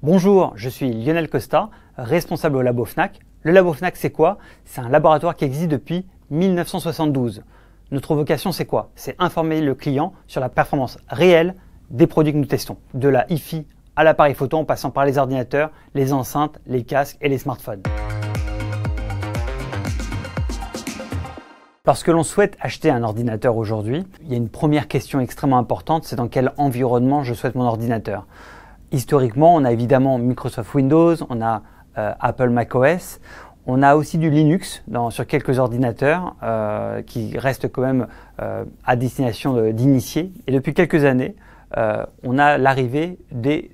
Bonjour, je suis Lionel Costa, responsable au Labo Fnac. Le Labo Fnac, c'est quoi? C'est un laboratoire qui existe depuis 1972. Notre vocation, c'est quoi? C'est informer le client sur la performance réelle des produits que nous testons. De la hi-fi à l'appareil photo en passant par les ordinateurs, les enceintes, les casques et les smartphones. Lorsque l'on souhaite acheter un ordinateur aujourd'hui, il y a une première question extrêmement importante, c'est dans quel environnement je souhaite mon ordinateur. Historiquement, on a évidemment Microsoft Windows, on a Apple macOS, on a aussi du Linux sur quelques ordinateurs qui restent quand même à destination d'initiés. Et depuis quelques années, on a l'arrivée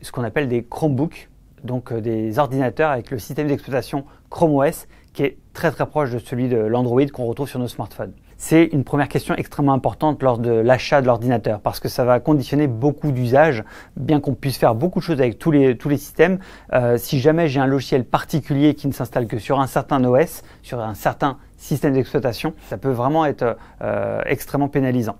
ce qu'on appelle des Chromebooks, donc des ordinateurs avec le système d'exploitation Chrome OS qui est très proche de celui de l'Android qu'on retrouve sur nos smartphones. C'est une première question extrêmement importante lors de l'achat de l'ordinateur parce que ça va conditionner beaucoup d'usages, bien qu'on puisse faire beaucoup de choses avec tous les systèmes. Si jamais j'ai un logiciel particulier qui ne s'installe que sur un certain OS, sur un certain système d'exploitation, ça peut vraiment être extrêmement pénalisant.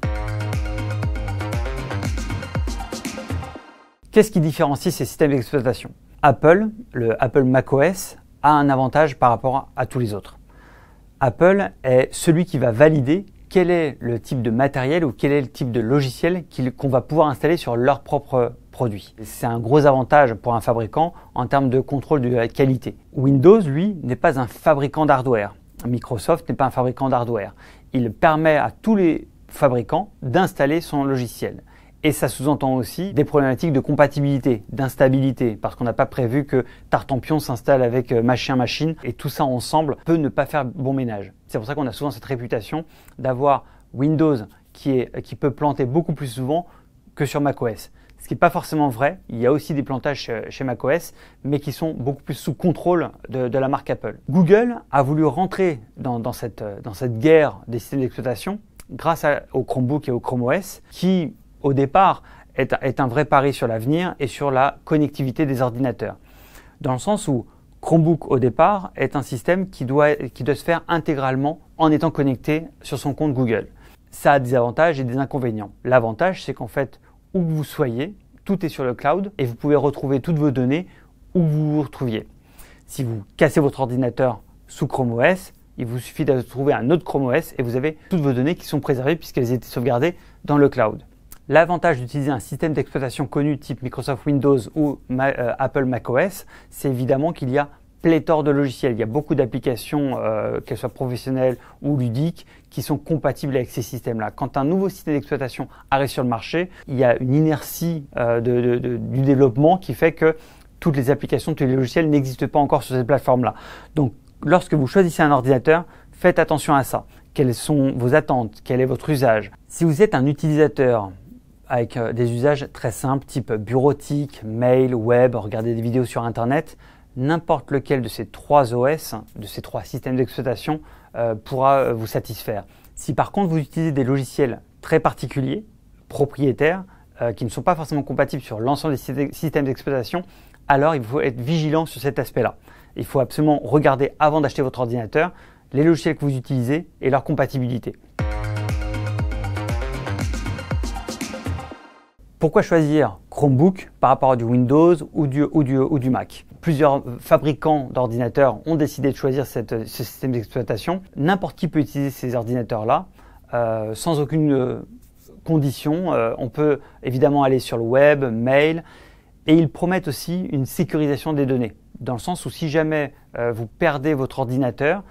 Qu'est-ce qui différencie ces systèmes d'exploitation? Apple, le Apple macOS, a un avantage par rapport à tous les autres. Apple est celui qui va valider quel est le type de matériel ou quel est le type de logiciel qu'on va pouvoir installer sur leur propre produit. C'est un gros avantage pour un fabricant en termes de contrôle de la qualité. Windows, lui, n'est pas un fabricant d'hardware. Microsoft n'est pas un fabricant d'hardware. Il permet à tous les fabricants d'installer son logiciel. Et ça sous-entend aussi des problématiques de compatibilité, d'instabilité, parce qu'on n'a pas prévu que Tartampion s'installe avec machin machine, et tout ça ensemble peut ne pas faire bon ménage. C'est pour ça qu'on a souvent cette réputation d'avoir Windows qui peut planter beaucoup plus souvent que sur macOS. Ce qui n'est pas forcément vrai, il y a aussi des plantages chez macOS, mais qui sont beaucoup plus sous contrôle de la marque Apple. Google a voulu rentrer dans cette guerre des systèmes d'exploitation grâce au Chromebook et au Chrome OS, qui au départ, est un vrai pari sur l'avenir et sur la connectivité des ordinateurs. Dans le sens où Chromebook, au départ, est un système qui doit se faire intégralement en étant connecté sur son compte Google. Ça a des avantages et des inconvénients. L'avantage, c'est qu'en fait, où que vous soyez, tout est sur le cloud et vous pouvez retrouver toutes vos données où vous vous retrouviez. Si vous cassez votre ordinateur sous Chrome OS, il vous suffit de trouver un autre Chrome OS et vous avez toutes vos données qui sont préservées puisqu'elles étaient sauvegardées dans le cloud. L'avantage d'utiliser un système d'exploitation connu type Microsoft Windows ou Apple macOS, c'est évidemment qu'il y a pléthore de logiciels. Il y a beaucoup d'applications, qu'elles soient professionnelles ou ludiques, qui sont compatibles avec ces systèmes-là. Quand un nouveau système d'exploitation arrive sur le marché, il y a une inertie du développement qui fait que toutes les applications, tous les logiciels n'existent pas encore sur cette plateforme-là. Donc, lorsque vous choisissez un ordinateur, faites attention à ça. Quelles sont vos attentes? Quel est votre usage? Si vous êtes un utilisateur avec des usages très simples, type bureautique, mail, web, regarder des vidéos sur Internet, n'importe lequel de ces trois OS, de ces trois systèmes d'exploitation pourra vous satisfaire. Si par contre vous utilisez des logiciels très particuliers, propriétaires, qui ne sont pas forcément compatibles sur l'ensemble des systèmes d'exploitation, alors il faut être vigilant sur cet aspect-là. Il faut absolument regarder avant d'acheter votre ordinateur les logiciels que vous utilisez et leur compatibilité. Pourquoi choisir Chromebook par rapport à du Windows ou du Mac? Plusieurs fabricants d'ordinateurs ont décidé de choisir ce système d'exploitation. N'importe qui peut utiliser ces ordinateurs-là sans aucune condition. On peut évidemment aller sur le web, mail, et ils promettent aussi une sécurisation des données. Dans le sens où si jamais vous perdez votre ordinateur,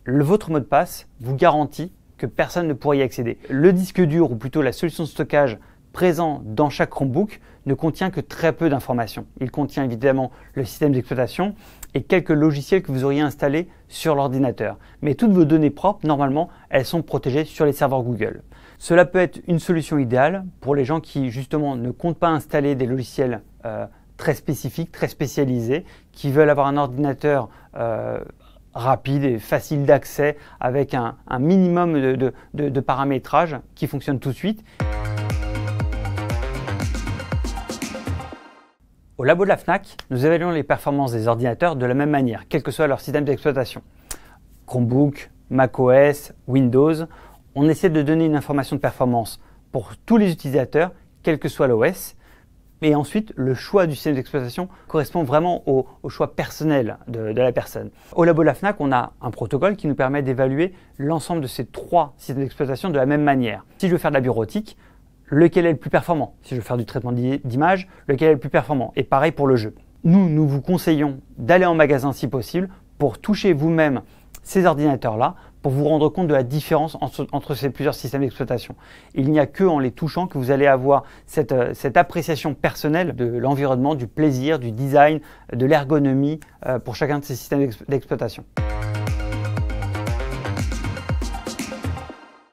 votre mot de passe vous garantit que personne ne pourra y accéder. Le disque dur, ou plutôt la solution de stockage présent dans chaque Chromebook, ne contient que très peu d'informations. Il contient évidemment le système d'exploitation et quelques logiciels que vous auriez installés sur l'ordinateur. Mais toutes vos données propres, normalement, elles sont protégées sur les serveurs Google. Cela peut être une solution idéale pour les gens qui, justement, ne comptent pas installer des logiciels très spécifiques, très spécialisés, qui veulent avoir un ordinateur rapide et facile d'accès avec un minimum de paramétrage qui fonctionne tout de suite. Au labo de la Fnac, nous évaluons les performances des ordinateurs de la même manière, quel que soit leur système d'exploitation. Chromebook, macOS, Windows, on essaie de donner une information de performance pour tous les utilisateurs, quel que soit l'OS, Et ensuite, le choix du système d'exploitation correspond vraiment au choix personnel de la personne. Au labo de la FNAC, on a un protocole qui nous permet d'évaluer l'ensemble de ces 3 systèmes d'exploitation de la même manière. Si je veux faire de la bureautique, lequel est le plus performant? Si je veux faire du traitement d'image, lequel est le plus performant? Et pareil pour le jeu. Nous vous conseillons d'aller en magasin si possible pour toucher vous-même ces ordinateurs-là, pour vous rendre compte de la différence entre ces plusieurs systèmes d'exploitation. Il n'y a que en les touchant que vous allez avoir cette appréciation personnelle de l'environnement, du plaisir, du design, de l'ergonomie pour chacun de ces systèmes d'exploitation.